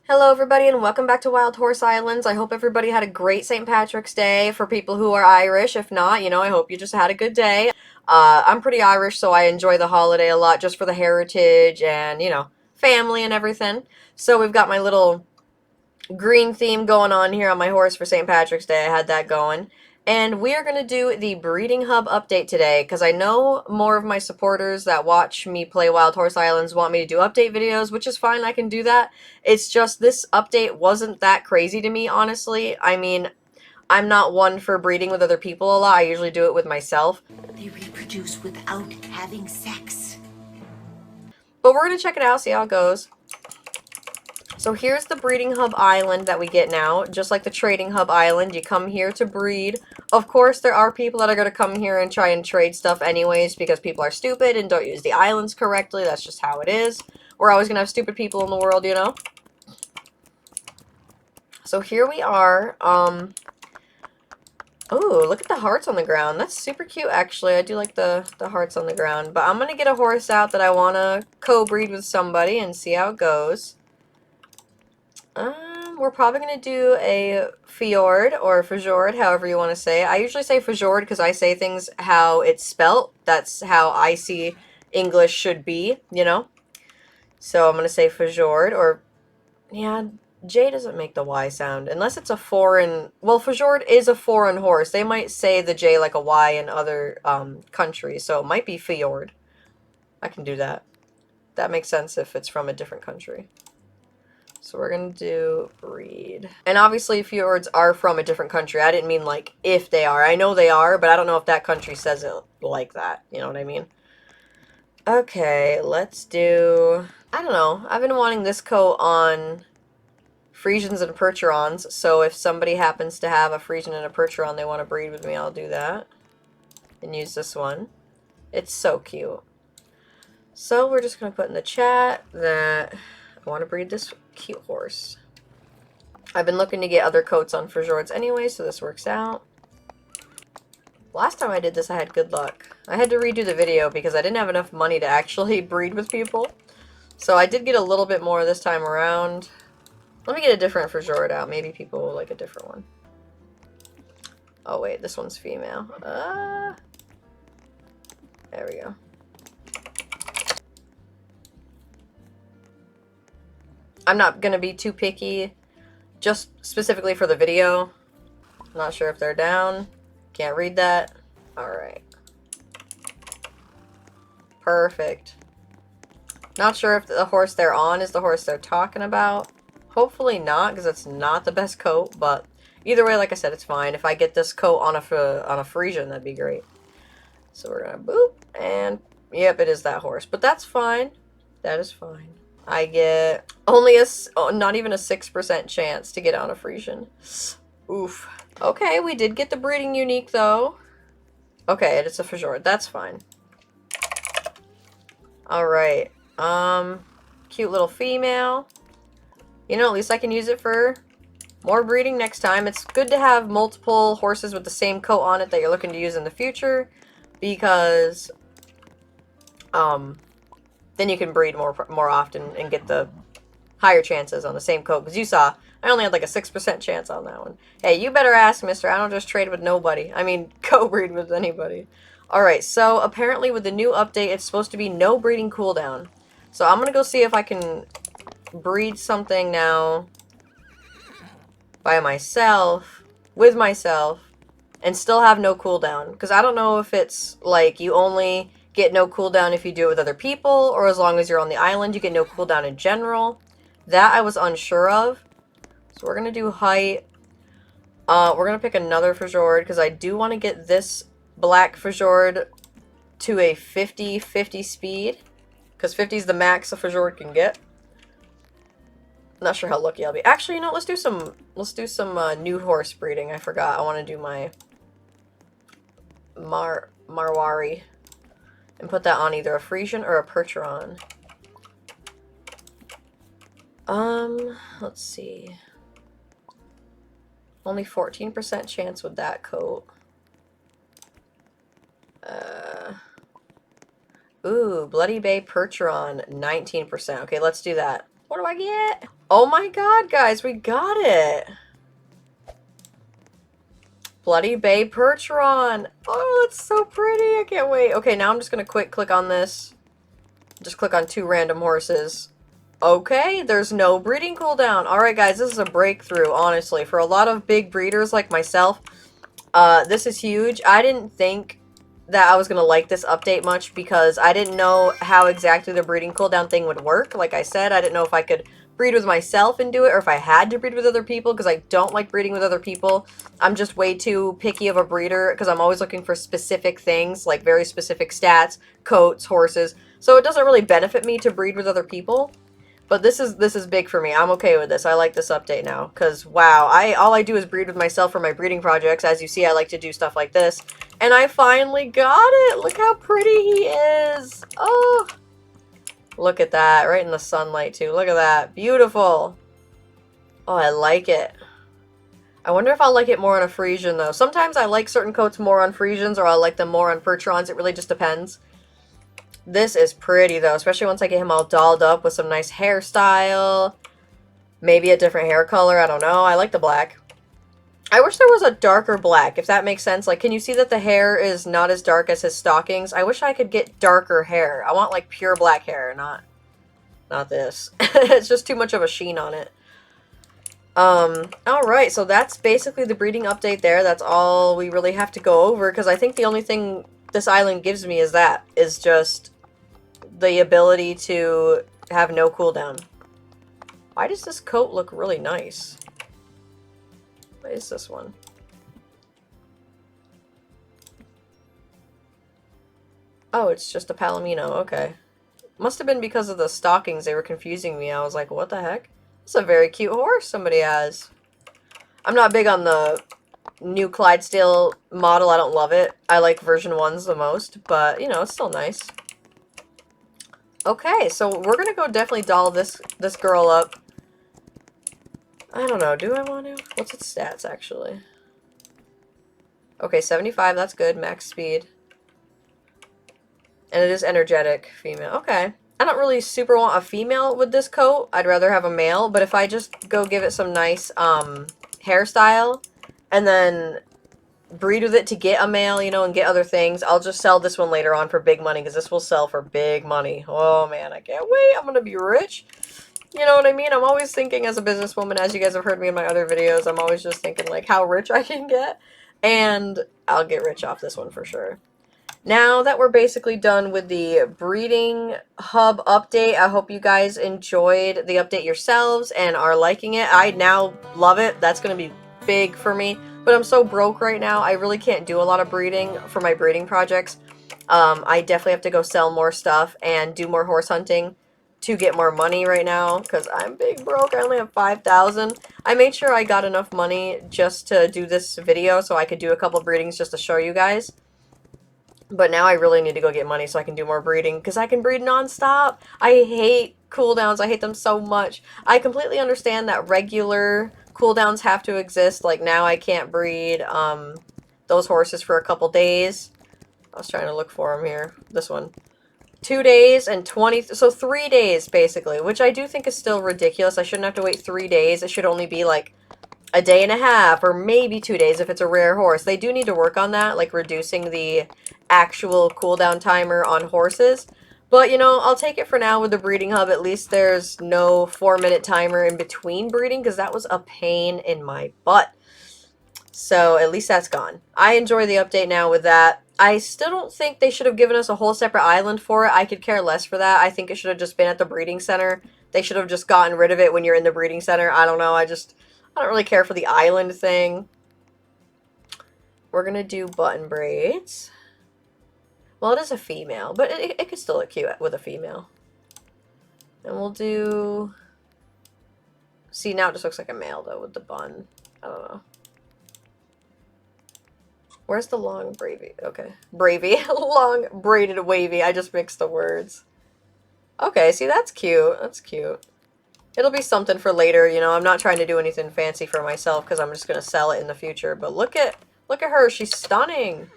Hello everybody and welcome back to Wild Horse Islands. I hope everybody had a great St. Patrick's Day. For people who are Irish, if not, I hope you just had a good day. I'm pretty Irish, so I enjoy the holiday a lot just for the heritage and, family and everything. So we've got my little green theme going on here on my horse for St. Patrick's Day. I had that going. And we are going to do the breeding hub update today because I know more of my supporters that watch me play Wild Horse Islands want me to do update videos, which is fine. I can do that. It's just this update wasn't that crazy to me, honestly. I mean, I'm not one for breeding with other people a lot. I usually do it with myself. They reproduce without having sex. But we're going to check it out, see how it goes. So here's the breeding hub island that we get now. Just like the trading hub island, you come here to breed. Of course, there are people that are going to come here and try and trade stuff anyways because people are stupid and don't use the islands correctly. That's just how it is. We're always going to have stupid people in the world, you know? So here we are. Oh, look at the hearts on the ground. That's super cute, actually. I do like the hearts on the ground. But I'm going to get a horse out that I want to co-breed with somebody and see how it goes. We're probably going to do a fjord or fjord, however you want to say it. I usually say fjord because I say things how it's spelt. That's how I see English should be, you know? So I'm going to say fjord or, yeah, J doesn't make the Y sound unless it's a foreign, well, fjord is a foreign horse. They might say the J like a Y in other countries, so it might be fjord. I can do that. That makes sense if it's from a different country. So we're going to do breed. And obviously fjords are from a different country. I didn't mean like if they are. I know they are, but I don't know if that country says it like that. You know what I mean? Okay, let's do... I don't know. I've been wanting this coat on Frisians and Percherons. So if somebody happens to have a Frisian and a Percheron they want to breed with me, I'll do that. And use this one. It's so cute. So we're just going to put in the chat that I want to breed this cute horse. I've been looking to get other coats on fjords anyway, so this works out. Last time I did this, I had good luck. I had to redo the video because I didn't have enough money to actually breed with people. So I did get a little bit more this time around. Let me get a different fjord out. Maybe people will like a different one. Oh wait, this one's female. There we go. I'm not going to be too picky, just specifically for the video. I'm not sure if they're down. Can't read that. Alright. Perfect. Not sure if the horse they're on is the horse they're talking about. Hopefully not, because it's not the best coat, but either way, like I said, it's fine. If I get this coat on a Frisian, that'd be great. So we're going to boop, and yep, it is that horse. But that's fine. That is fine. I get only not even a 6% chance to get on a Frisian. Oof. Okay, we did get the breeding unique, though. Okay, it's a fjord. That's fine. Alright. Cute little female. You know, at least I can use it for more breeding next time. It's good to have multiple horses with the same coat on it that you're looking to use in the future. Because, then you can breed more often and get the higher chances on the same coat. Because you saw, I only had like a 6% chance on that one. Hey, you better ask, mister. I don't just trade with nobody. I mean, co-breed with anybody. Alright, so apparently with the new update, it's supposed to be no breeding cooldown. So I'm going to go see if I can breed something now by myself, with myself, and still have no cooldown. Because I don't know if it's like you only get no cooldown if you do it with other people, or as long as you're on the island, you get no cooldown in general. That I was unsure of. So we're going to do height. We're going to pick another fjord, because I do want to get this black fjord to a 50-50 speed. Because 50 is the max a fjord can get. Not sure how lucky I'll be. Actually, you know, let's do some new horse breeding. I forgot. I want to do my Marwari. And put that on either a Frisian or a Percheron. Let's see. Only 14% chance with that coat. Ooh, Bloody Bay Percheron, 19%. Okay, let's do that. What do I get? Oh my god, guys, we got it. Bloody Bay Percheron. Oh, it's so pretty. I can't wait. Okay, now I'm just going to click on this. Just click on 2 random horses. Okay, there's no breeding cooldown. Alright, guys, this is a breakthrough, honestly. For a lot of big breeders like myself, this is huge. I didn't think that I was going to like this update much because I didn't know how exactly the breeding cooldown thing would work. Like I said, I didn't know if I could breed with myself and do it or if I had to breed with other people because I don't like breeding with other people. I'm just way too picky of a breeder because I'm always looking for specific things, like very specific stats, coats, horses. So it doesn't really benefit me to breed with other people. But this is big for me. I'm okay with this. I like this update now. Because, wow, all I do is breed with myself for my breeding projects. As you see, I like to do stuff like this. And I finally got it! Look how pretty he is! Oh! Look at that. Right in the sunlight, too. Look at that. Beautiful! Oh, I like it. I wonder if I'll like it more on a Frisian, though. Sometimes I like certain coats more on Frisians, or I like them more on Percherons. It really just depends. This is pretty, though, especially once I get him all dolled up with some nice hairstyle. Maybe a different hair color, I don't know. I like the black. I wish there was a darker black, if that makes sense. Like, can you see that the hair is not as dark as his stockings? I wish I could get darker hair. I want, like, pure black hair, not this. It's just too much of a sheen on it. Alright, so that's basically the breeding update there. That's all we really have to go over, because I think the only thing this island gives me is just the ability to have no cooldown. Why does this coat look really nice? What is this one? Oh, it's just a Palomino. Okay. Must have been because of the stockings. They were confusing me. I was like, what the heck? It's a very cute horse somebody has. I'm not big on the new Clydesdale model. I don't love it. I like version 1s the most, but, you know, it's still nice. Okay, so we're gonna go definitely doll this girl up. I don't know, do I want to? What's its stats, actually? Okay, 75, that's good, max speed. And it is energetic, female. Okay. I don't really super want a female with this coat. I'd rather have a male, but if I just go give it some nice, hairstyle, and then breed with it to get a male, you know, and get other things, I'll just sell this one later on for big money, because this will sell for big money. Oh, man, I can't wait. I'm gonna be rich. You know what I mean? I'm always thinking as a businesswoman, as you guys have heard me in my other videos, I'm always just thinking, like, how rich I can get. And I'll get rich off this one for sure. Now that we're basically done with the breeding hub update, I hope you guys enjoyed the update yourselves and are liking it. I now love it. That's going to be big for me. But I'm so broke right now, I really can't do a lot of breeding for my breeding projects. I definitely have to go sell more stuff and do more horse hunting to get more money right now because I'm big broke. I only have 5,000. I made sure I got enough money just to do this video so I could do a couple breedings just to show you guys. But now I really need to go get money so I can do more breeding because I can breed nonstop. I hate cooldowns. I hate them so much. I completely understand that regular cooldowns have to exist. Like now I can't breed those horses for a couple days. I was trying to look for them here. This one. 2 days and 20, so 3 days basically, which I do think is still ridiculous. I shouldn't have to wait 3 days. It should only be like a day and a half or maybe 2 days if it's a rare horse. They do need to work on that, like reducing the actual cooldown timer on horses. But, you know, I'll take it for now with the breeding hub. At least there's no 4-minute timer in between breeding because that was a pain in my butt. So at least that's gone. I enjoy the update now with that. I still don't think they should have given us a whole separate island for it. I could care less for that. I think it should have just been at the breeding center. They should have just gotten rid of it when you're in the breeding center. I don't know. I don't really care for the island thing. We're going to do button braids. Well, it is a female, but it could still look cute with a female. And we'll do... See, now it just looks like a male, though, with the bun. I don't know. Where's the long bravy? Okay. Bravy. Long braided wavy. I just mixed the words. Okay, see, that's cute. That's cute. It'll be something for later, you know. I'm not trying to do anything fancy for myself because I'm just going to sell it in the future. But look at her. She's stunning.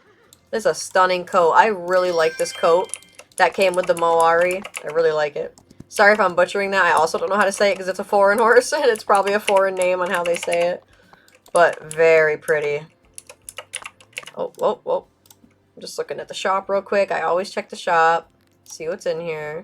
This is a stunning coat. I really like this coat that came with the Moari. I really like it. Sorry if I'm butchering that. I also don't know how to say it because it's a foreign horse and it's probably a foreign name on how they say it. But very pretty. Oh, whoa, whoa. I'm just looking at the shop real quick. I always check the shop. See what's in here.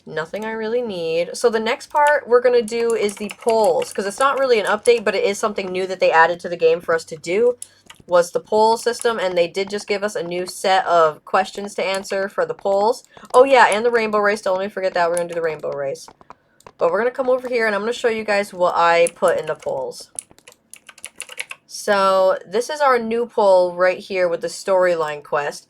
Nothing I really need. So the next part we're going to do is the polls, because it's not really an update, but it is something new that they added to the game for us to do, was the poll system, and they did just give us a new set of questions to answer for the polls. Oh yeah, and the rainbow race. Don't let me forget that. We're going to do the rainbow race. But we're going to come over here, and I'm going to show you guys what I put in the polls. So this is our new poll right here with the storyline quest.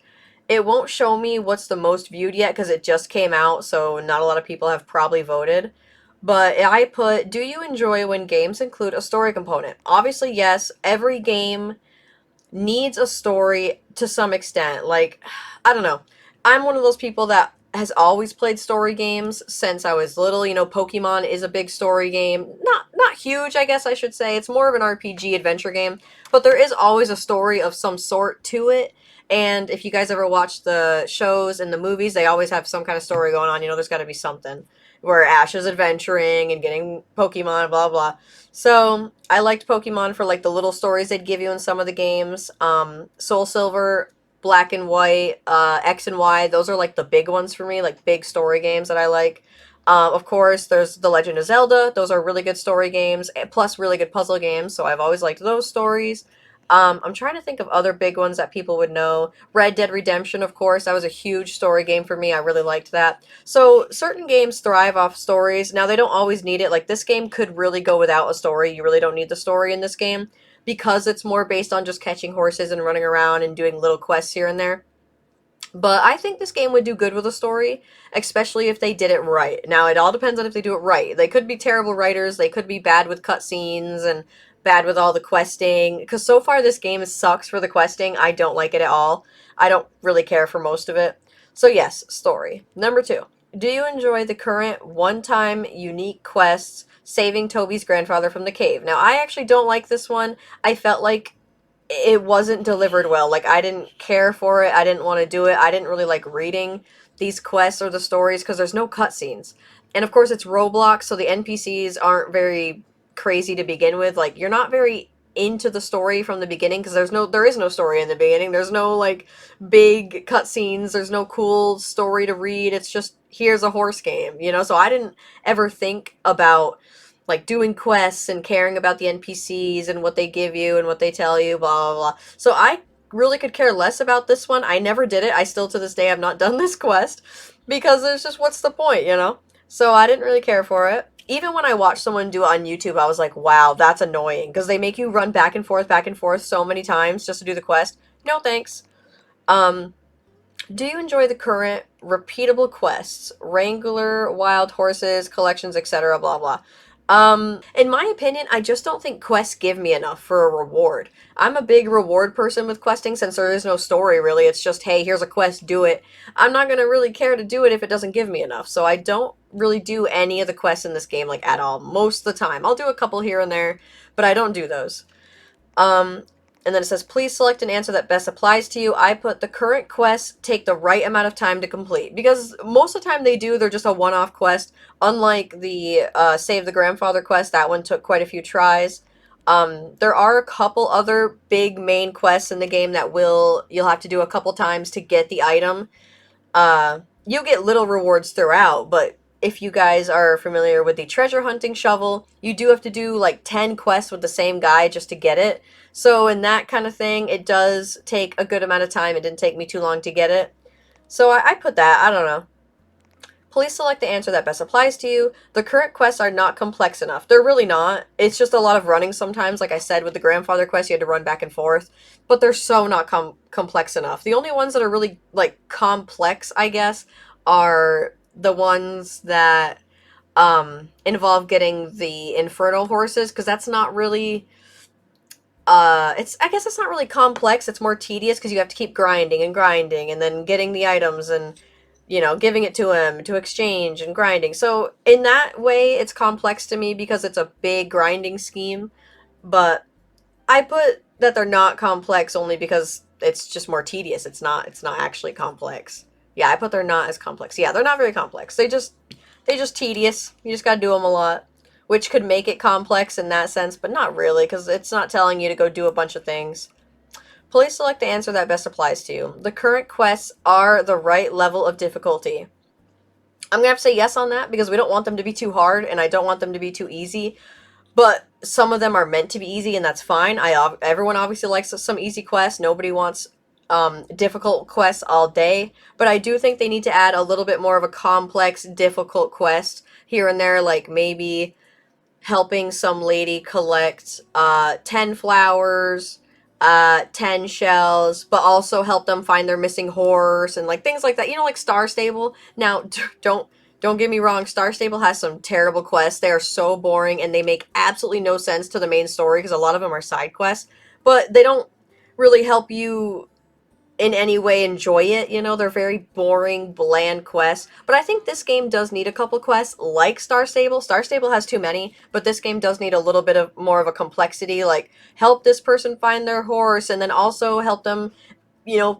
It won't show me what's the most viewed yet because it just came out, so not a lot of people have probably voted. But I put, do you enjoy when games include a story component? Obviously, yes. Every game needs a story to some extent. Like, I don't know. I'm one of those people that has always played story games since I was little. You know, Pokemon is a big story game. Not huge, I guess I should say. It's more of an RPG adventure game, but there is always a story of some sort to it. And if you guys ever watch the shows and the movies, they always have some kind of story going on. You know, there's got to be something where Ash is adventuring and getting Pokemon, blah blah. So I liked Pokemon for like the little stories they'd give you in some of the games. Soul Silver, Black and White, X and Y, those are like the big ones for me, like big story games that I like. Of course, there's The Legend of Zelda. Those are really good story games, plus really good puzzle games. So I've always liked those stories. I'm trying to think of other big ones that people would know. Red Dead Redemption, of course, that was a huge story game for me. I really liked that. So certain games thrive off stories. Now they don't always need it. Like this game could really go without a story. You really don't need the story in this game because it's more based on just catching horses and running around and doing little quests here and there. But I think this game would do good with a story, especially if they did it right. Now, it all depends on if they do it right. They could be terrible writers, they could be bad with cutscenes and bad with all the questing. Because so far, this game sucks for the questing. I don't like it at all. I don't really care for most of it. So, yes, story. Number two, do you enjoy the current one time unique quests saving Toby's grandfather from the cave? Now, I actually don't like this one. I felt like it wasn't delivered well. Like I didn't care for it. I didn't want to do it. I didn't really like reading these quests or the stories because there's no cutscenes. And of course it's Roblox, so the NPCs aren't very crazy to begin with. Like you're not very into the story from the beginning because there is no story in the beginning. There's no like big cutscenes. There's no cool story to read. It's just here's a horse game, you know? So I didn't ever think about like doing quests and caring about the NPCs and what they give you and what they tell you, blah, blah, blah. So I really could care less about this one. I never did it. I still to this day have not done this quest because it's just what's the point, you know? So I didn't really care for it. Even when I watched someone do it on YouTube, I was like, wow, that's annoying because they make you run back and forth so many times just to do the quest. No thanks. Um, do you enjoy the current repeatable quests, Wrangler, wild horses, collections, etc., blah blah? In my opinion, I just don't think quests give me enough for a reward. I'm a big reward person with questing since there is no story really. It's just, hey, here's a quest, do it. I'm not gonna really care to do it if it doesn't give me enough. So I don't really do any of the quests in this game like at all. Most of the time. I'll do a couple here and there, but I don't do those. Um, and then it says, please select an answer that best applies to you. I put the current quests take the right amount of time to complete. Because most of the time they do, they're just a one-off quest. Unlike the Save the Grandfather quest, that one took quite a few tries. There are a couple other big main quests in the game that you'll have to do a couple times to get the item. You'll get little rewards throughout, but if you guys are familiar with the treasure hunting shovel, you do have to do like 10 quests with the same guy just to get it. So in that kind of thing, it does take a good amount of time. It didn't take me too long to get it. So I put that. I don't know. Please select the answer that best applies to you. The current quests are not complex enough. They're really not. It's just a lot of running sometimes. Like I said, with the grandfather quest, you had to run back and forth. But they're so not complex enough. The only ones that are really, like, complex, I guess, are the ones that involve getting the infernal horses. Because that's not really I guess it's not really complex. It's more tedious because you have to keep grinding and then getting the items and giving it to him to exchange and grinding. So in that way, it's complex to me because it's a big grinding scheme. But I put that they're not complex only because it's just more tedious. It's not actually complex. Yeah, I put they're not as complex. Yeah, they're not very complex. They just tedious. You just gotta do them a lot, which could make it complex in that sense, but not really, because it's not telling you to go do a bunch of things. Please select the answer that best applies to you. The current quests are the right level of difficulty. I'm gonna have to say yes on that because we don't want them to be too hard, and I don't want them to be too easy. But some of them are meant to be easy, and that's fine. Everyone obviously likes some easy quests. Nobody wants difficult quests all day. But I do think they need to add a little bit more of a complex, difficult quest here and there, like maybe helping some lady collect 10 flowers, 10 shells, but also help them find their missing horse and like things like that. You know, like Star Stable. Now, don't get me wrong, Star Stable has some terrible quests. They are so boring and they make absolutely no sense to the main story because a lot of them are side quests, but they don't really help you in any way enjoy it. You know, they're very boring, bland quests. But I think this game does need a couple quests like Star Stable. Star Stable has too many, but this game does need a little bit of more of a complexity, like help this person find their horse and then also help them,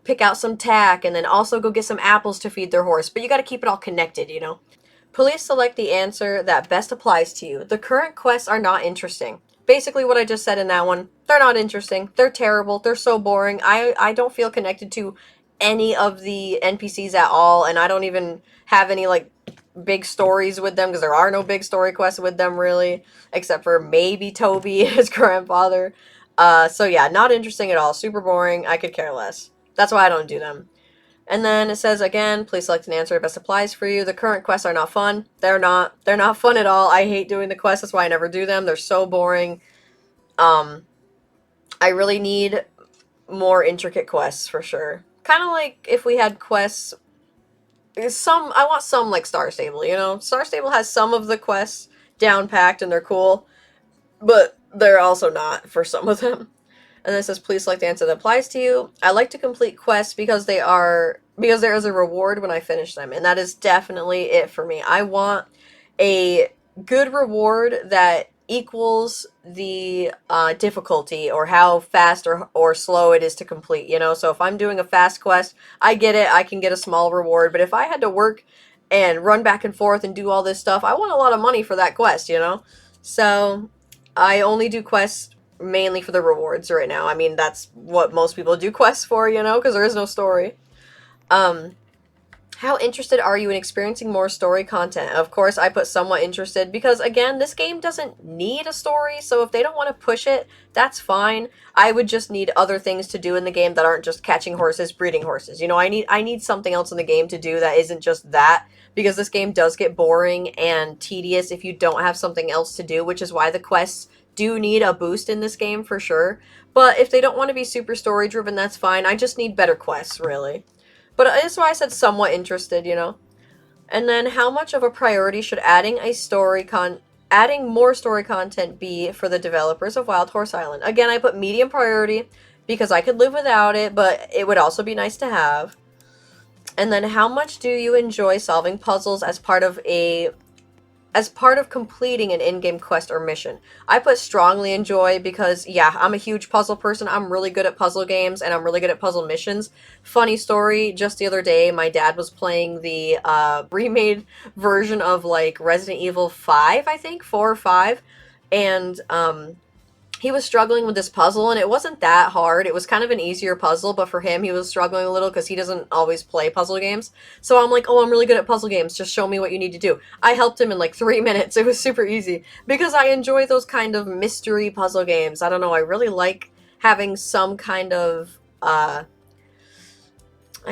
pick out some tack and then also go get some apples to feed their horse. But you got to keep it all connected. Please select the answer that best applies to you. The current quests are not interesting. Basically, what I just said in that one, they're not interesting. They're terrible. They're so boring. I don't feel connected to any of the NPCs at all, and I don't even have any, like, big stories with them because there are no big story quests with them, really, except for maybe Toby, his grandfather. So yeah, not interesting at all. Super boring. I could care less. That's why I don't do them. And then it says again, please select an answer that best applies for you. The current quests are not fun. They're not. They're not fun at all. I hate doing the quests. That's why I never do them. They're so boring. Um, I really need more intricate quests for sure. Kind of like if we had quests. I want some like Star Stable. Star Stable has some of the quests down packed and they're cool, but they're also not for some of them. And then it says, please select the answer that applies to you. I like to complete quests because there is a reward when I finish them, and that is definitely it for me. I want a good reward that equals the difficulty or how fast or slow it is to complete. So if I'm doing a fast quest, I get it, I can get a small reward. But if I had to work and run back and forth and do all this stuff, I want a lot of money for that quest. So I only do quests mainly for the rewards right now. I mean, that's what most people do quests for, because there is no story. Um, how interested are you in experiencing more story content? Of course, I put somewhat interested because, again, this game doesn't need a story, so if they don't want to push it, that's fine. I would just need other things to do in the game that aren't just catching horses, breeding horses. I need something else in the game to do that isn't just that, because this game does get boring and tedious if you don't have something else to do, which is why the quests do need a boost in this game for sure. But if they don't want to be super story driven, that's fine. I just need better quests, really. But that's why I said somewhat interested. And then how much of a priority should adding more story content be for the developers of Wild Horse Island? Again, I put medium priority because I could live without it, but it would also be nice to have. And then how much do you enjoy solving puzzles as part of completing an in-game quest or mission? I put strongly enjoy because, yeah, I'm a huge puzzle person. I'm really good at puzzle games and I'm really good at puzzle missions. Funny story, just the other day, my dad was playing the remade version of like Resident Evil 5, I think, 4 or 5, and he was struggling with this puzzle and it wasn't that hard. It was kind of an easier puzzle, but for him he was struggling a little because he doesn't always play puzzle games. So I'm like, oh, I'm really good at puzzle games, just show me what you need to do. I helped him in like 3 minutes. It was super easy because I enjoy those kind of mystery puzzle games. I don't know, I really like having some kind of I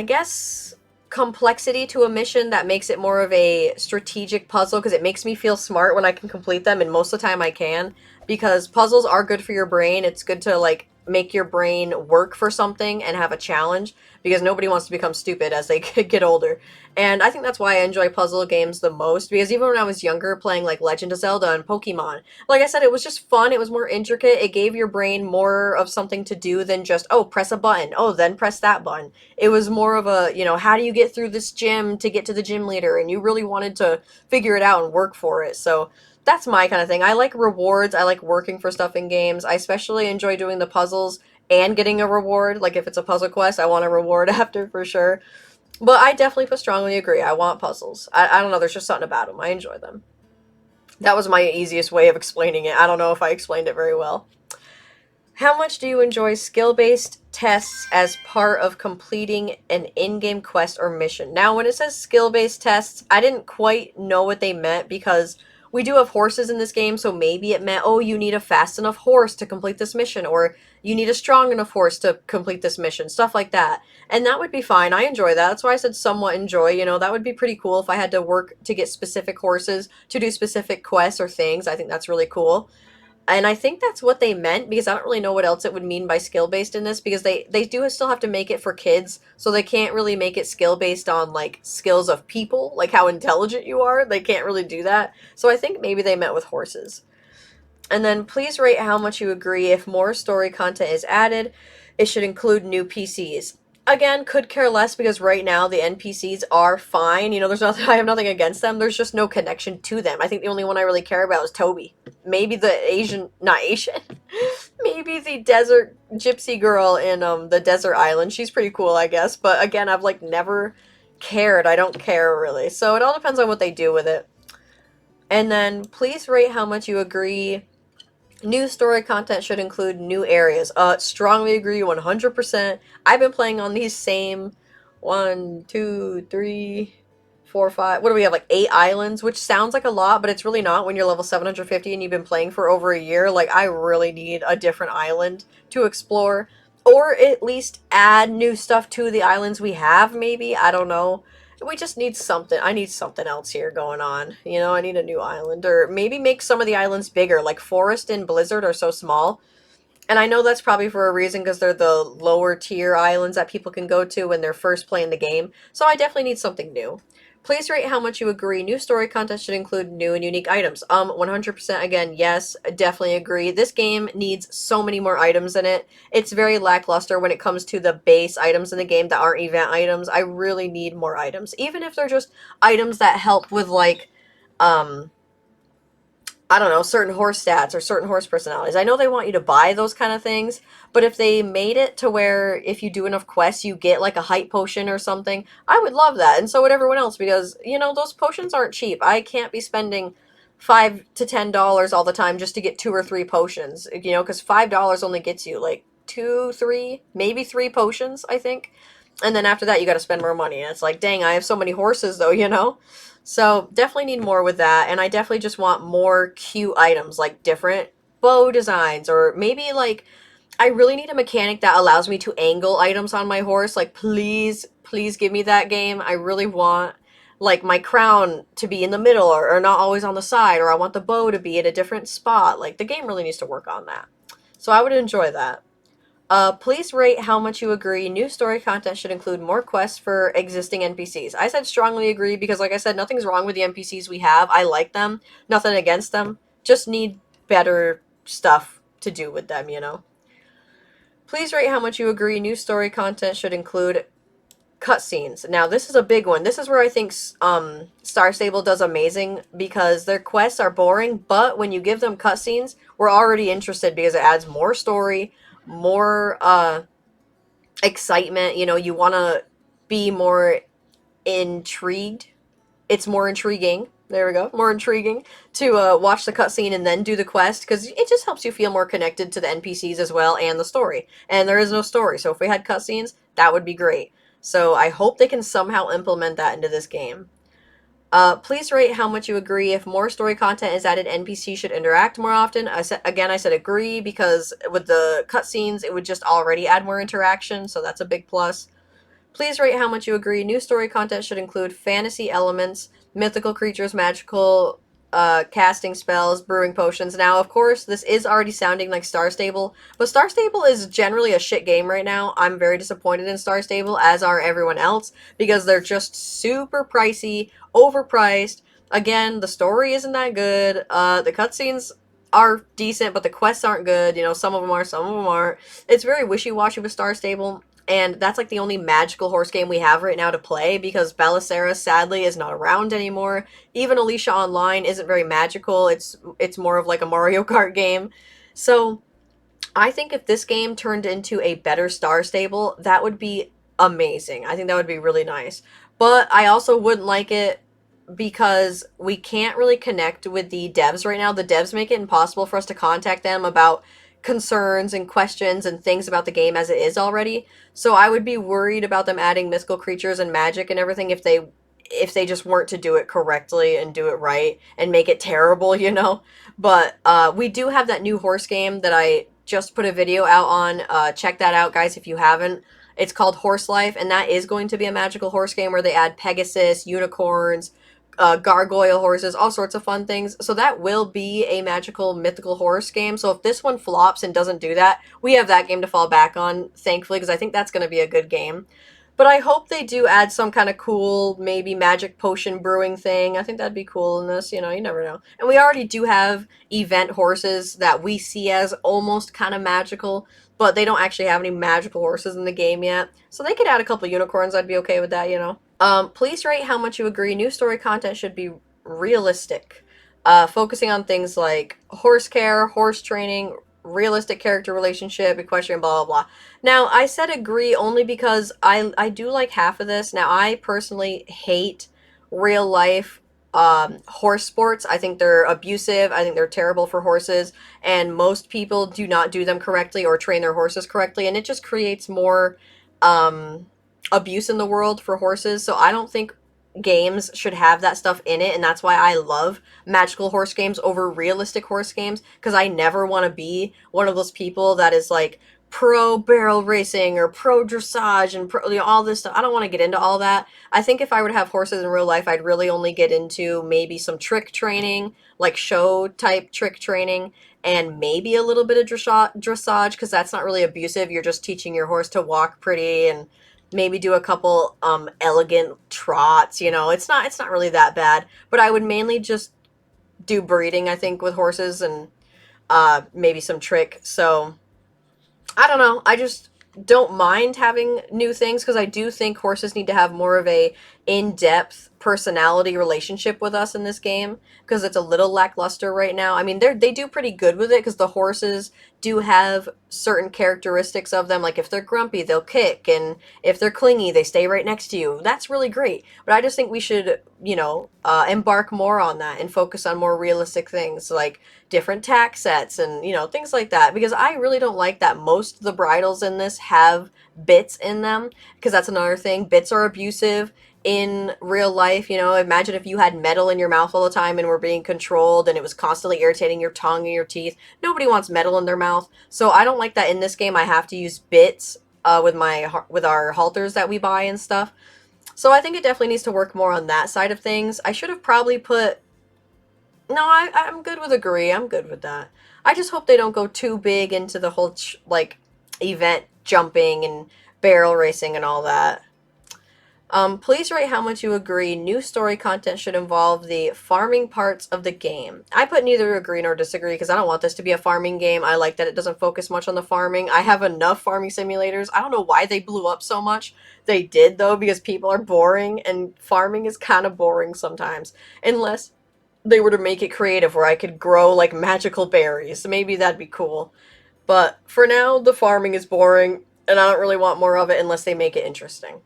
guess complexity to a mission that makes it more of a strategic puzzle because it makes me feel smart when I can complete them, and most of the time I can, because puzzles are good for your brain. It's good to like make your brain work for something and have a challenge because nobody wants to become stupid as they get older. And I think that's why I enjoy puzzle games the most, because even when I was younger playing like Legend of Zelda and Pokemon, like I said, it was just fun. It was more intricate. It gave your brain more of something to do than just, oh, press a button. Oh, then press that button. It was more of a, how do you get through this gym to get to the gym leader? And you really wanted to figure it out and work for it. So that's my kind of thing. I like rewards. I like working for stuff in games. I especially enjoy doing the puzzles and getting a reward. Like if it's a puzzle quest, I want a reward after for sure. But I definitely put strongly agree. I want puzzles. I don't know. There's just something about them. I enjoy them. That was my easiest way of explaining it. I don't know if I explained it very well. How much do you enjoy skill based tests as part of completing an in game quest or mission? Now, when it says skill based tests, I didn't quite know what they meant because we do have horses in this game, so maybe it meant, oh, you need a fast enough horse to complete this mission, or you need a strong enough horse to complete this mission, stuff like that. And that would be fine. I enjoy that. That's why I said somewhat enjoy. That would be pretty cool if I had to work to get specific horses to do specific quests or things. I think that's really cool. And I think that's what they meant because I don't really know what else it would mean by skill based in this because they do still have to make it for kids, so they can't really make it skill based on like skills of people, like how intelligent you are. They can't really do that. So I think maybe they meant with horses. And then please rate how much you agree if more story content is added, it should include new PCs. Again, could care less because right now the NPCs are fine. There's nothing I have nothing against them. There's just no connection to them. I think the only one I really care about is Toby. Maybe the Asian, not Asian. Maybe the desert gypsy girl in the desert island. She's pretty cool, I guess. But again, I've like never cared. I don't care really. So it all depends on what they do with it. And then please rate how much you agree new story content should include new areas. Strongly agree 100%. I've been playing on these same one, two, three, four, five. What do we have? Like 8 islands, which sounds like a lot, but it's really not when you're level 750 and you've been playing for over a year. Like, I really need a different island to explore. Or at least add new stuff to the islands we have, maybe. I don't know. We just need something. I need something else here going on. I need a new island. Or maybe make some of the islands bigger. Like Forest and Blizzard are so small. And I know that's probably for a reason because they're the lower tier islands that people can go to when they're first playing the game. So I definitely need something new. Please rate how much you agree new story content should include new and unique items. 100% again, yes, definitely agree. This game needs so many more items in it. It's very lackluster when it comes to the base items in the game that aren't event items. I really need more items. Even if they're just items that help with like um I don't know, certain horse stats or certain horse personalities. I know they want you to buy those kind of things, but if they made it to where if you do enough quests, you get like a height potion or something, I would love that. And so would everyone else because, those potions aren't cheap. I can't be spending $5 to $10 all the time just to get 2 or 3 potions, because $5 only gets you like two, three, maybe 3 potions, I think. And then after that, you got to spend more money. And it's like, dang, I have so many horses though. So definitely need more with that, and I definitely just want more cute items, like different bow designs, or maybe like I really need a mechanic that allows me to angle items on my horse. Like please, please give me that game. I really want like my crown to be in the middle or not always on the side, or I want the bow to be at a different spot. Like the game really needs to work on that. So I would enjoy that. Please rate how much you agree new story content should include more quests for existing NPCs. I said strongly agree because, like I said, nothing's wrong with the NPCs we have. I like them. Nothing against them. Just need better stuff to do with them. Please rate how much you agree new story content should include cutscenes. Now, this is a big one. This is where I think Star Stable does amazing because their quests are boring, but when you give them cutscenes, we're already interested because it adds more story, more excitement. You want to be more intrigued. It's more intriguing. There we go. More intriguing to watch the cutscene and then do the quest because it just helps you feel more connected to the NPCs as well and the story. And there is no story, so if we had cutscenes, that would be great. So I hope they can somehow implement that into this game. Please rate how much you agree if more story content is added, NPC should interact more often. I said agree because with the cutscenes, it would just already add more interaction, so that's a big plus. Please rate how much you agree new story content should include fantasy elements, mythical creatures, magical casting spells, brewing potions. Now, of course, this is already sounding like Star Stable, but Star Stable is generally a shit game right now. I'm very disappointed in Star Stable, as are everyone else, because they're just super pricey, overpriced. Again, the story isn't that good. The cutscenes are decent, but the quests aren't good. Some of them are, some of them aren't. It's very wishy-washy with Star Stable. And that's like the only magical horse game we have right now to play because Belisara sadly is not around anymore. Even Alicia Online isn't very magical. It's more of like a Mario Kart game. So I think if this game turned into a better Star Stable, that would be amazing. I think that would be really nice. But I also wouldn't like it because we can't really connect with the devs right now. The devs make it impossible for us to contact them about concerns and questions and things about the game as it is already. So I would be worried about them adding mythical creatures and magic and everything if they just weren't to do it correctly and do it right and make it terrible, you know. But we do have that new horse game that I just put a video out on. Check that out, guys, if you haven't. It's called Horse Life, and that is going to be a magical horse game where they add Pegasus, unicorns, gargoyle horses, all sorts of fun things. So that will be a magical mythical horse game. So if this one flops and doesn't do that, we have that game to fall back on, thankfully, because I think that's going to be a good game. But I hope they do add some kind of cool, maybe magic potion brewing thing. I think that'd be cool in this, you know, you never know. And we already do have event horses that we see as almost kind of magical, but they don't actually have any magical horses in the game yet. So they could add a couple unicorns, I'd be okay with that, you know. Please rate how much you agree new story content should be realistic, focusing on things like horse care, horse training, realistic character relationship, equestrian, blah blah blah. Now, I said agree only because I do like half of this. Now, I personally hate real life horse sports. I think they're abusive. I think they're terrible for horses, and most people do not do them correctly or train their horses correctly, and it just creates more um, abuse in the world for horses. So I don't think games should have that stuff in it, and that's why I love magical horse games over realistic horse games, because I never want to be one of those people that is like pro barrel racing or pro dressage and pro, you know, all this stuff. I don't want to get into all that. I think if I were to have horses in real life, I'd really only get into maybe some trick training, like show type trick training, and maybe a little bit of dressage, because that's not really abusive. You're just teaching your horse to walk pretty and maybe do a couple elegant trots, you know. It's not really that bad, but I would mainly just do breeding, I think, with horses, and maybe some trick. So I don't know. I just don't mind having new things because I do think horses need to have more of a in-depth personality relationship with us in this game, because it's a little lackluster right now. I mean, they do pretty good with it because the horses do have certain characteristics of them. Like if they're grumpy, they'll kick, and if they're clingy, they stay right next to you. That's really great. But I just think we should, you know, embark more on that and focus on more realistic things like different tack sets and, you know, things like that, because I really don't like that most of the bridles in this have bits in them, because that's another thing. Bits are abusive in real life. You know, imagine if you had metal in your mouth all the time and were being controlled and it was constantly irritating your tongue and your teeth. Nobody wants metal in their mouth. So I don't like that in this game. I have to use bits with our halters that we buy and stuff. So I think it definitely needs to work more on that side of things. I should have probably put no, I'm good with agree. I'm good with that. I just hope they don't go too big into the whole like event jumping and barrel racing and all that. Please rate how much you agree new story content should involve the farming parts of the game. I put neither agree nor disagree because I don't want this to be a farming game. I like that it doesn't focus much on the farming. I have enough farming simulators. I don't know why they blew up so much. They did though, because people are boring and farming is kind of boring sometimes. Unless they were to make it creative where I could grow like magical berries. Maybe that'd be cool. But for now, the farming is boring, and I don't really want more of it unless they make it interesting.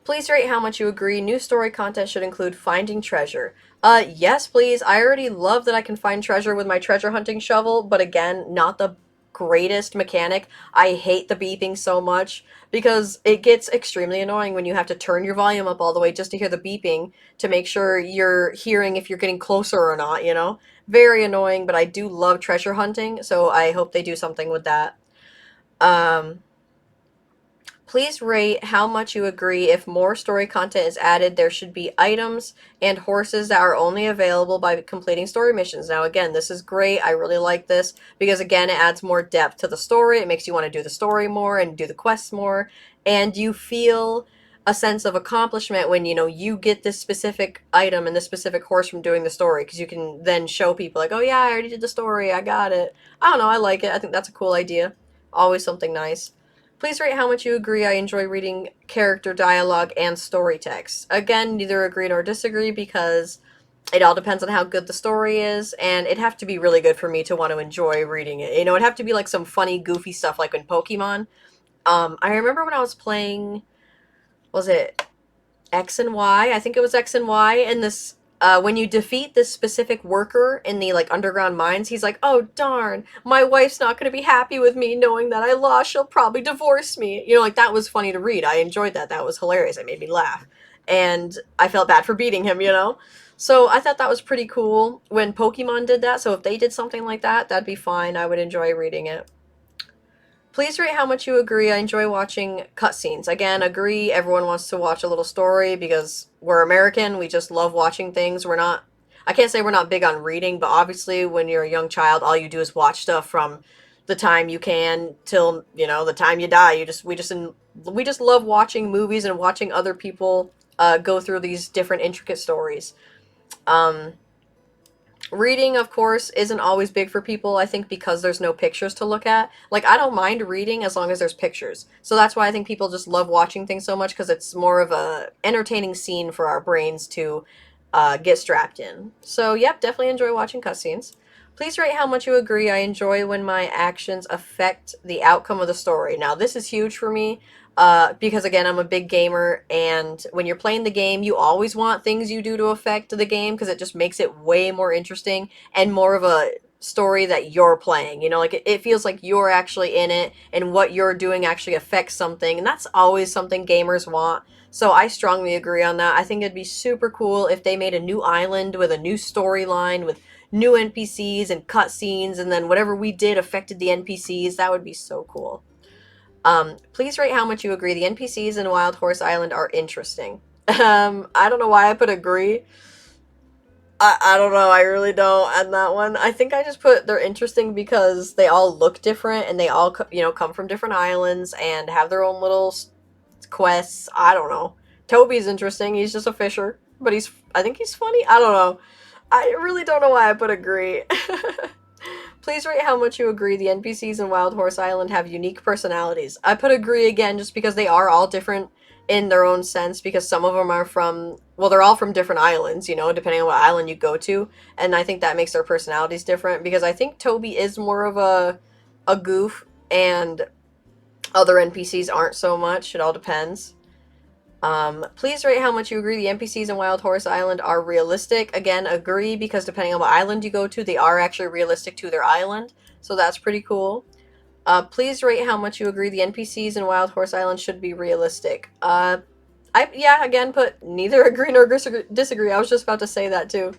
Please rate how much you agree new story content should include finding treasure. Yes, please. I already love that I can find treasure with my treasure hunting shovel, but again, not the greatest mechanic. I hate the beeping so much because it gets extremely annoying when you have to turn your volume up all the way just to hear the beeping to make sure you're hearing if you're getting closer or not, you know? Very annoying, but I do love treasure hunting, so I hope they do something with that. Um, Please rate how much you agree if more story content is added, there should be items and horses that are only available by completing story missions. Now, again, this is great. I really like this because, again, it adds more depth to the story. It makes you want to do the story more and do the quests more. And you feel a sense of accomplishment when, you know, you get this specific item and this specific horse from doing the story, because you can then show people, like, oh, yeah, I already did the story. I got it. I don't know. I like it. I think that's a cool idea. Always something nice. Please rate how much you agree I enjoy reading character dialogue and story text. Again, neither agree nor disagree because it all depends on how good the story is, and it'd have to be really good for me to want to enjoy reading it. You know, it'd have to be like some funny, goofy stuff like in Pokemon. I remember when I was playing, was it X and Y? I think it was X and Y. And this, when you defeat this specific worker in the like underground mines, he's like, "Oh darn, my wife's not going to be happy with me knowing that I lost. She'll probably divorce me." You know, like that was funny to read. I enjoyed that. That was hilarious. It made me laugh, and I felt bad for beating him. You know. So I thought that was pretty cool when Pokemon did that. So if they did something like that, that'd be fine. I would enjoy reading it. Please rate how much you agree. I enjoy watching cutscenes. Again, agree. Everyone wants to watch a little story because we're American. We just love watching things. We're not. I can't say we're not big on reading, but obviously, when you're a young child, all you do is watch stuff from the time you can till the time you die. We just love watching movies and watching other people go through these different intricate stories. Um, Reading, of course, isn't always big for people, I think, because there's no pictures to look at. Like, I don't mind reading as long as there's pictures. So that's why I think people just love watching things so much, because it's more of a entertaining scene for our brains to get strapped in. So, yep, definitely enjoy watching cutscenes. Please rate how much you agree. I enjoy when my actions affect the outcome of the story. Now, this is huge for me. Because again, I'm a big gamer, and when you're playing the game, you always want things you do to affect the game because it just makes it way more interesting and more of a story that you're playing. You know, like it feels like you're actually in it, and what you're doing actually affects something, and that's always something gamers want. So I strongly agree on that. I think it'd be super cool if they made a new island with a new storyline with new NPCs and cutscenes, and then whatever we did affected the NPCs. That would be so cool. Please rate how much you agree the NPCs in Wild Horse Island are interesting. I don't know why I put agree. I don't know. I really don't on that one. I think I just put they're interesting because they all look different and they all come from different islands and have their own little quests. I don't know. Toby's interesting. He's just a fisher, but I think he's funny. I don't know. I really don't know why I put agree. Please rate how much you agree the NPCs in Wild Horse Island have unique personalities. I put agree again just because they are all different in their own sense, because some of them are from, well, they're all from different islands, depending on what island you go to. And I think that makes their personalities different because I think Toby is more of a goof and other NPCs aren't so much. It all depends. Please rate how much you agree the NPCs in Wild Horse Island are realistic. Again, agree because depending on what island you go to, they are actually realistic to their island. So that's pretty cool. Please rate how much you agree the NPCs in Wild Horse Island should be realistic. Yeah, again, put neither agree nor disagree. I was just about to say that too.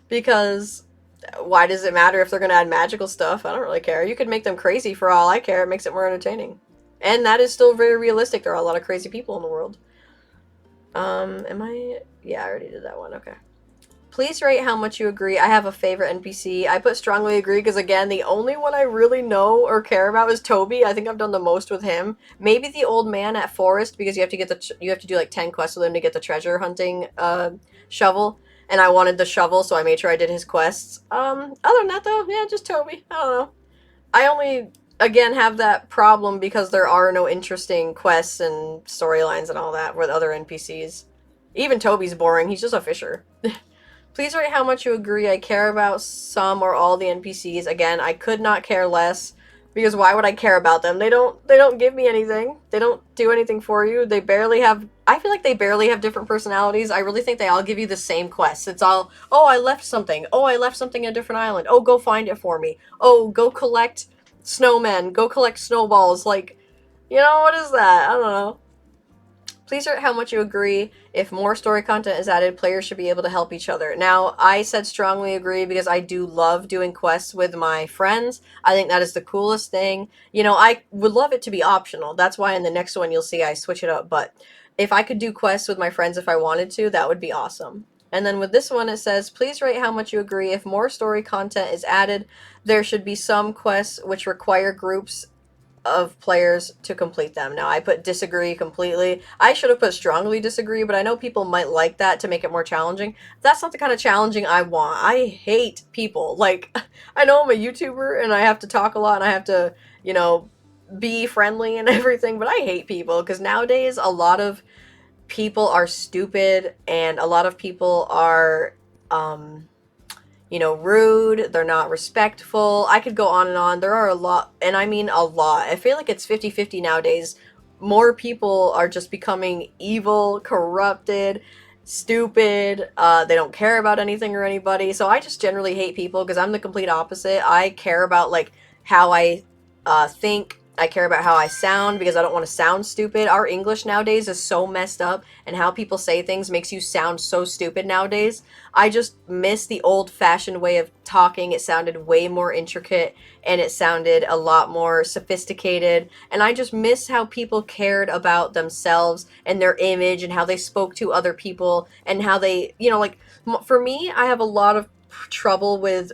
Because why does it matter if they're going to add magical stuff? I don't really care. You could make them crazy for all I care. It makes it more entertaining. And that is still very realistic. There are a lot of crazy people in the world. Am I? Yeah, I already did that one. Okay. Please rate how much you agree. I have a favorite NPC. I put strongly agree because, again, the only one I really know or care about is Toby. I think I've done the most with him. Maybe the old man at Forest because you have to you have to do like 10 quests with him to get the treasure hunting shovel. And I wanted the shovel, so I made sure I did his quests. Other than that, though, yeah, just Toby. I don't know. I only again have that problem because there are no interesting quests and storylines and all that with other NPCs. Even Toby's boring. He's just a fisher. Please rate how much you agree I care about some or all the NPCs. Again, I could not care less because why would I care about them? They don't give me anything. They don't do anything for you. They barely have I feel like they barely have different personalities. I really think they all give you the same quests. It's all, "Oh, I left something. Oh, I left something in a different island. Oh, go find it for me. Oh, go collect snowmen. Go collect snowballs." Like, what is that? I don't know. Please rate how much you agree if more story content is added, players should be able to help each other. Now, I said strongly agree because I do love doing quests with my friends. I think that is the coolest thing. I would love it to be optional. That's why in the next one you'll see I switch it up. But if I could do quests with my friends if I wanted to, that would be awesome. And then with this one, it says, please rate how much you agree. If more story content is added, there should be some quests which require groups of players to complete them. Now, I put disagree completely. I should have put strongly disagree, but I know people might like that to make it more challenging. That's not the kind of challenging I want. I hate people. Like, I know I'm a YouTuber and I have to talk a lot and I have to, be friendly and everything, but I hate people because nowadays a lot of people are stupid and a lot of people are, rude, they're not respectful. I could go on and on. There are a lot, and I mean a lot. I feel like it's 50-50 nowadays more people are just becoming evil, corrupted, stupid. They don't care about anything or anybody. So I just generally hate people because I'm the complete opposite. I care about like how I think. I care about how I sound because I don't want to sound stupid. Our English nowadays is so messed up, and how people say things makes you sound so stupid nowadays. I just miss the old fashioned way of talking. It sounded way more intricate and it sounded a lot more sophisticated. And I just miss how people cared about themselves and their image and how they spoke to other people and how they, like for me, I have a lot of trouble with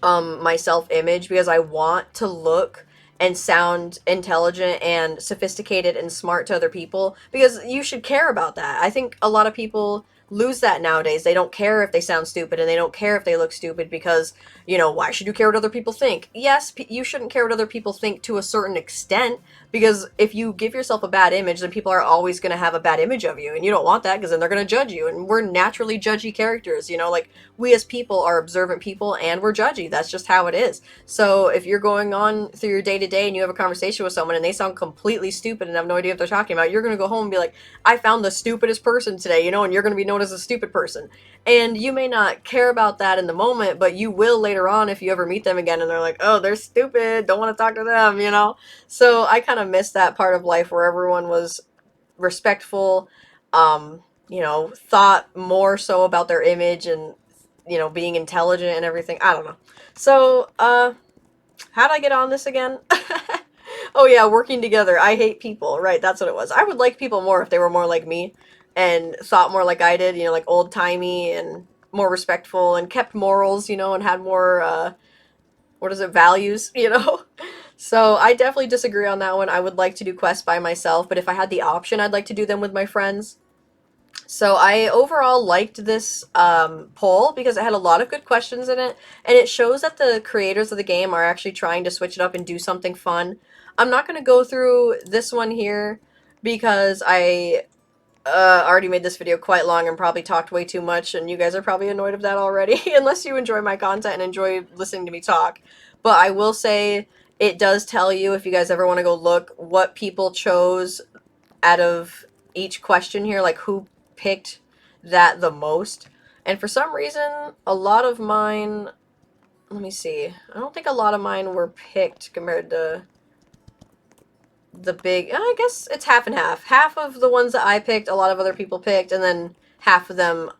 my self-image because I want to look and sound intelligent and sophisticated and smart to other people because you should care about that. I think a lot of people lose that nowadays. They don't care if they sound stupid and they don't care if they look stupid because, why should you care what other people think? Yes, you shouldn't care what other people think to a certain extent because if you give yourself a bad image, then people are always going to have a bad image of you and you don't want that because then they're going to judge you. And we're naturally judgy characters, like we as people are observant people and we're judgy. That's just how it is. So if you're going on through your day to day and you have a conversation with someone and they sound completely stupid and have no idea what they're talking about, you're going to go home and be like, I found the stupidest person today, and you're going to be known as a stupid person. And you may not care about that in the moment, but you will later on if you ever meet them again and they're like, oh, they're stupid, don't want to talk to them. So I kind of miss that part of life where everyone was respectful, thought more so about their image and being intelligent and everything. I don't know. So, how'd I get on this again? Oh yeah, working together. I hate people. Right, that's what it was. I would like people more if they were more like me and thought more like I did, like old-timey and more respectful and kept morals, and had more what is it, values. So I definitely disagree on that one. I would like to do quests by myself, but if I had the option, I'd like to do them with my friends. So I overall liked this poll because it had a lot of good questions in it, and it shows that the creators of the game are actually trying to switch it up and do something fun. I'm not going to go through this one here because I already made this video quite long and probably talked way too much, and you guys are probably annoyed of that already, unless you enjoy my content and enjoy listening to me talk. But I will say it does tell you, if you guys ever want to go look, what people chose out of each question here, like who picked that the most. And for some reason, a lot of mine, let me see, I don't think a lot of mine were picked compared to the big, I guess it's half and half. Half of the ones that I picked, a lot of other people picked, and then half of them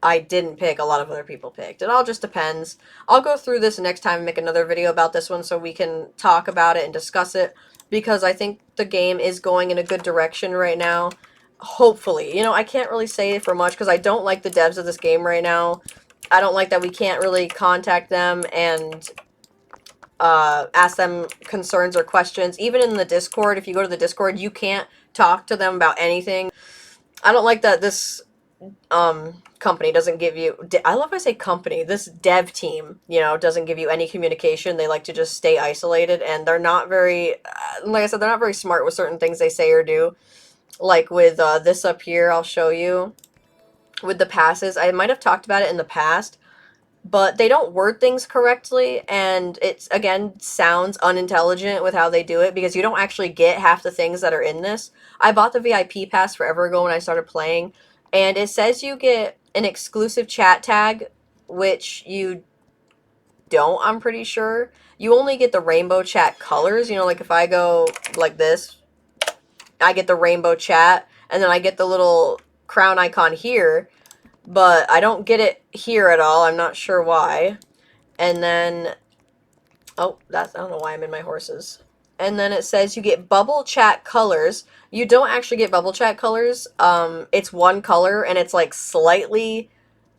I didn't pick, a lot of other people picked. It all just depends. I'll go through this next time and make another video about this one so we can talk about it and discuss it, because I think the game is going in a good direction right now. Hopefully. I can't really say for much because I don't like the devs of this game right now. I don't like that we can't really contact them and ask them concerns or questions. Even in the Discord, if you go to the Discord, you can't talk to them about anything. I don't like that this company doesn't give you, I love how I say company, this dev team, doesn't give you any communication. They like to just stay isolated, and they're not very, like I said, they're not very smart with certain things they say or do. Like with this up here, I'll show you. With the passes, I might have talked about it in the past, but they don't word things correctly, and it's, again, sounds unintelligent with how they do it because you don't actually get half the things that are in this. I bought the VIP pass forever ago when I started playing, and it says you get an exclusive chat tag, which you don't, I'm pretty sure. You only get the rainbow chat colors, like if I go like this, I get the rainbow chat, and then I get the little crown icon here, but I don't get it here at all. I'm not sure why. And then, oh, I don't know why I'm in my horses. And then it says you get bubble chat colors. You don't actually get bubble chat colors. It's one color, and it's like slightly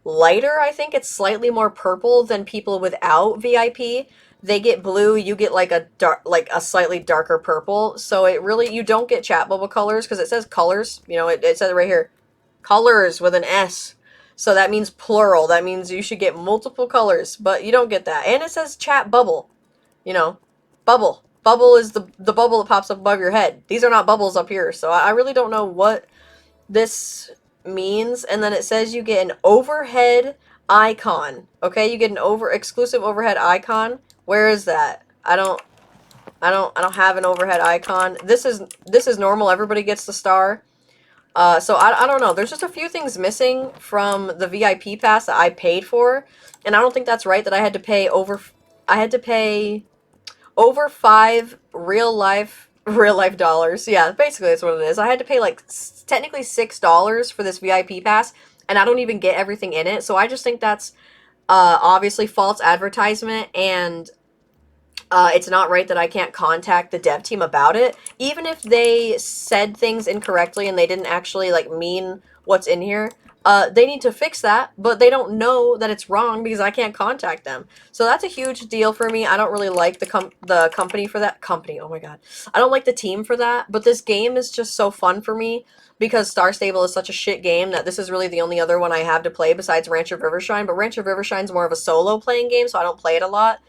lighter. I think it's slightly more purple than people without VIP. They get blue, you get like a slightly darker purple. So it really, you don't get chat bubble colors because it says colors. It says right here, colors with an S. So that means plural. That means you should get multiple colors, but you don't get that. And it says chat bubble. Bubble. Bubble is the bubble that pops up above your head. These are not bubbles up here. So I really don't know what this means. And then it says you get an overhead icon. Okay, you get an exclusive overhead icon. Where is that? I don't I don't have an overhead icon. This is normal. Everybody gets the star. So I don't know. There's just a few things missing from the VIP pass that I paid for, and I don't think that's right that I had to pay over 5 real life dollars. Yeah, basically that's what it is. I had to pay like technically $6 for this VIP pass, and I don't even get everything in it. So I just think that's obviously false advertisement, and it's not right that I can't contact the dev team about it. Even if they said things incorrectly and they didn't actually like mean what's in here, they need to fix that, but they don't know that it's wrong because I can't contact them. So that's a huge deal for me. I don't really like the company for that company. Oh my god, I don't like the team for that. But this game is just so fun for me because Star Stable is such a shit game that this is really the only other one I have to play besides Ranch of Rivershine. But Ranch of Rivershine's more of a solo playing game, so I don't play it a lot.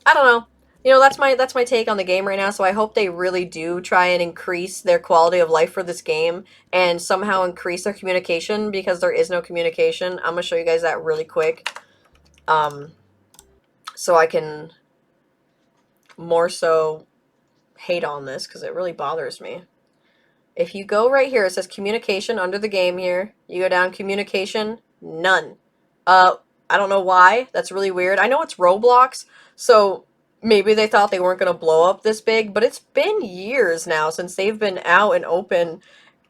I don't know. That's my take on the game right now. So I hope they really do try and increase their quality of life for this game and somehow increase their communication because there is no communication. I'm gonna show you guys that really quick, um, so I can more so hate on this because it really bothers me. If you go right here, it says communication under the game here. You go down communication, none. Uh, I don't know why. That's really weird. I know it's Roblox, so maybe they thought they weren't going to blow up this big, but it's been years now since they've been out and open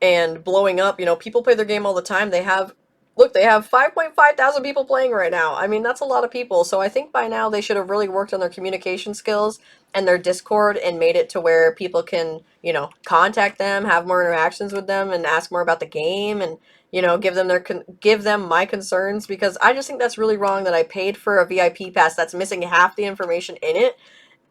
and blowing up. People play their game all the time. Look, they have 5.5 thousand people playing right now. I mean, that's a lot of people. So I think by now they should have really worked on their communication skills and their Discord and made it to where people can, contact them, have more interactions with them, and ask more about the game, and give them my concerns because I just think that's really wrong that I paid for a VIP pass that's missing half the information in it,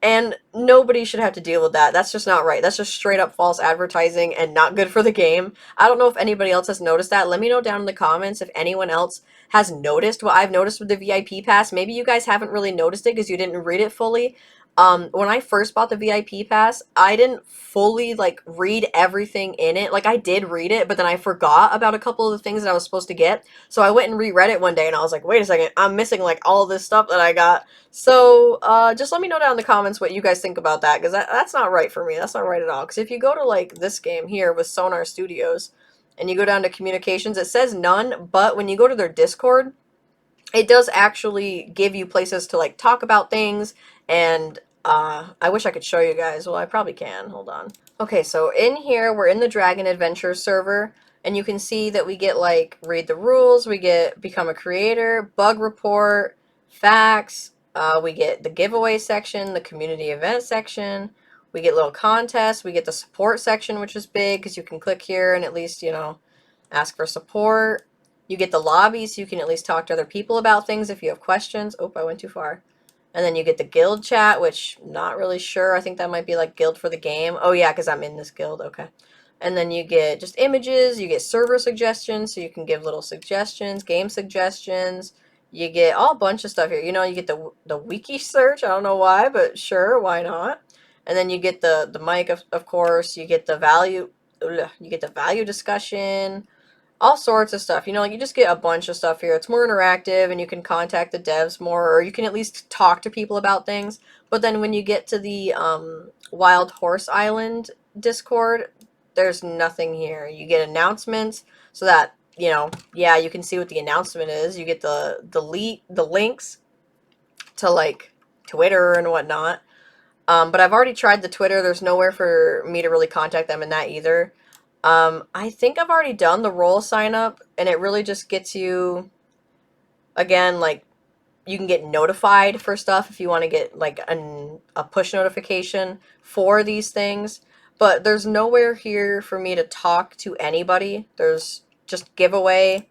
and nobody should have to deal with that. That's just not right. That's just straight up false advertising and not good for the game. I don't know if anybody else has noticed that. Let me know down in the comments if anyone else has noticed what I've noticed with the VIP pass. Maybe you guys haven't really noticed it because you didn't read it fully. When I first bought the VIP pass, I didn't fully like read everything in it. Like I did read it, but then I forgot about a couple of the things that I was supposed to get. So I went and reread it one day and I was like, wait a second, I'm missing like all this stuff that I got. So, just let me know down in the comments what you guys think about that, because that's not right for me. That's not right at all. Because if you go to, like, this game here with Sonar Studios, and you go down to communications, it says none, but when you go to their Discord, it does actually give you places to, like, talk about things, and, I wish I could show you guys. Well, I probably can. Hold on. Okay, so in here, we're in the Dragon Adventures server, and you can see that we get, like, read the rules, we get become a creator, bug report, facts, we get the giveaway section, the community event section, we get little contests, we get the support section, which is big because you can click here and at least, ask for support. You get the lobby so you can at least talk to other people about things if you have questions. Oh, I went too far. And then you get the guild chat, which not really sure. I think that might be like guild for the game. Oh yeah, because I'm in this guild. Okay. And then you get just images, you get server suggestions, so you can give little suggestions, game suggestions. You get all bunch of stuff here. You get the wiki search. I don't know why, but sure, why not? And then you get the mic, of course. You get the value. You get the value discussion, all sorts of stuff. Like you just get a bunch of stuff here. It's more interactive and you can contact the devs more, or you can at least talk to people about things. But then when you get to the Wild Horse Island Discord, there's nothing here. You get announcements so that, yeah, you can see what the announcement is. You get the links to like Twitter and whatnot. But I've already tried the Twitter. There's nowhere for me to really contact them in that either. I think I've already done the role sign up, and it really just gets you, again, like, you can get notified for stuff if you want to get, like, a push notification for these things. But there's nowhere here for me to talk to anybody. There's just giveaway.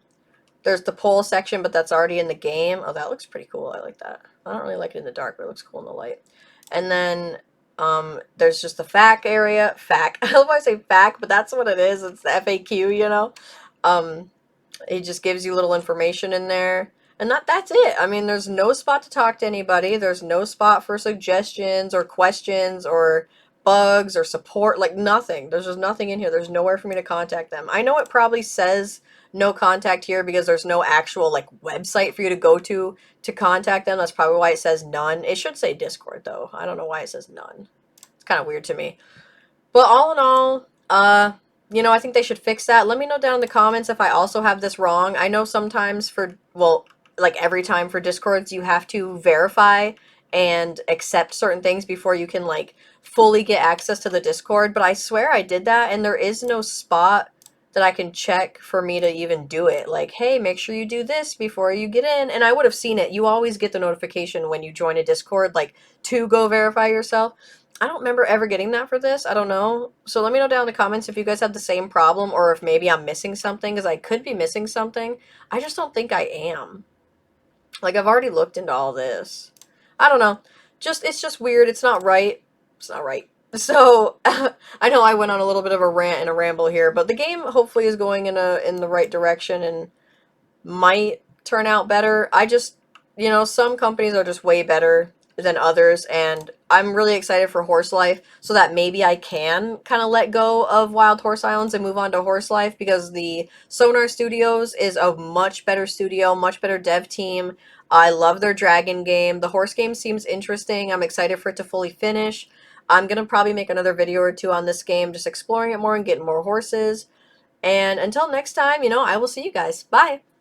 There's the poll section, but that's already in the game. Oh, that looks pretty cool. I like that. I don't really like it in the dark, but it looks cool in the light. And then there's just the FAQ area. FAQ. I don't know why I say FAQ, but that's what it is. It's the FAQ. Um, it just gives you little information in there. And that's it. I mean, there's no spot to talk to anybody. There's no spot for suggestions or questions or bugs or support, like nothing. There's just nothing in here. There's nowhere for me to contact them. I know it probably says no contact here because there's no actual like website for you to go to contact them. That's probably why it says none. It should say Discord though. I don't know why it says none. It's kind of weird to me. But all in all, I think they should fix that. Let me know down in the comments if I also have this wrong. I know sometimes like every time for Discords, you have to verify and accept certain things before you can like fully get access to the Discord. But I swear I did that, and there is no spot that I can check for me to even do it. Like, hey, make sure you do this before you get in. And I would have seen it. You always get the notification when you join a Discord, like to go verify yourself. I don't remember ever getting that for this. I don't know. So let me know down in the comments if you guys have the same problem or if maybe I'm missing something because I could be missing something. I just don't think I am. Like I've already looked into all this. I don't know. It's just weird. It's not right. It's not right. So I know I went on a little bit of a rant and a ramble here, but the game hopefully is going in the right direction and might turn out better. Some companies are just way better than others, and I'm really excited for Horse Life so that maybe I can kind of let go of Wild Horse Islands and move on to Horse Life because the Sonar Studios is a much better studio, much better dev team. I love their dragon game. The horse game seems interesting. I'm excited for it to fully finish. I'm going to probably make another video or two on this game, just exploring it more and getting more horses. And until next time, I will see you guys. Bye.